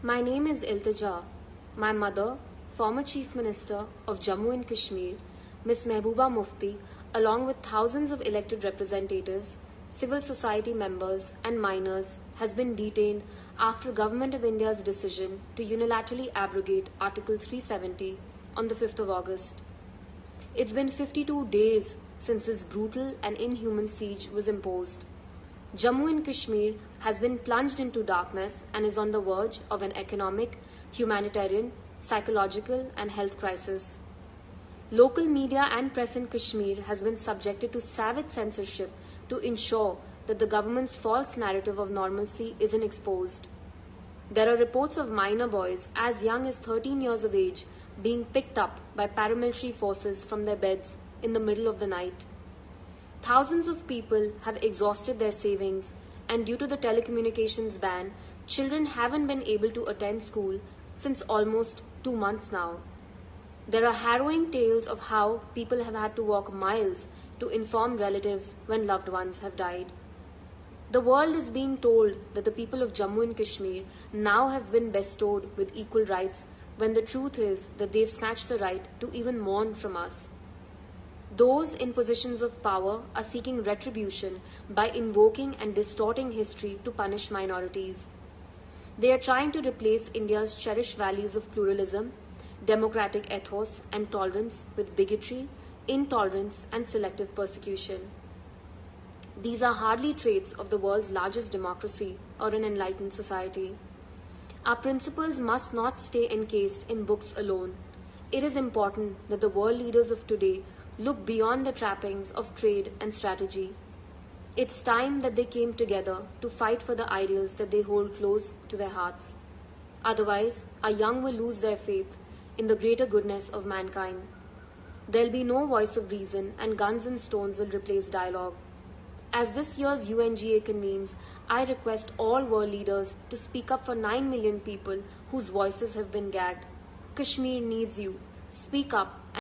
My name is Iltija. My mother, former Chief Minister of Jammu and Kashmir, Ms. Mehbooba Mufti, along with thousands of elected representatives, civil society members and minors, has been detained after Government of India's decision to unilaterally abrogate Article 370 on the 5th of August. It's been 52 days since this brutal and inhuman siege was imposed. Jammu and Kashmir has been plunged into darkness and is on the verge of an economic, humanitarian, psychological and health crisis. Local media and press in Kashmir has been subjected to savage censorship to ensure that the government's false narrative of normalcy isn't exposed. There are reports of minor boys as young as 13 years of age being picked up by paramilitary forces from their beds in the middle of the night. Thousands of people have exhausted their savings, and due to the telecommunications ban, children haven't been able to attend school since almost 2 months now. There are harrowing tales of how people have had to walk miles to inform relatives when loved ones have died. The world is being told that the people of Jammu and Kashmir now have been bestowed with equal rights, when the truth is that they've snatched the right to even mourn from us. Those in positions of power are seeking retribution by invoking and distorting history to punish minorities. They are trying to replace India's cherished values of pluralism, democratic ethos, and tolerance with bigotry, intolerance, and selective persecution. These are hardly traits of the world's largest democracy or an enlightened society. Our principles must not stay encased in books alone. It is important that the world leaders of today look beyond the trappings of trade and strategy. It's time that they came together to fight for the ideals that they hold close to their hearts. Otherwise, our young will lose their faith in the greater goodness of mankind. There'll be no voice of reason, and guns and stones will replace dialogue. As this year's UNGA convenes, I request all world leaders to speak up for 9 million people whose voices have been gagged. Kashmir needs you. Speak up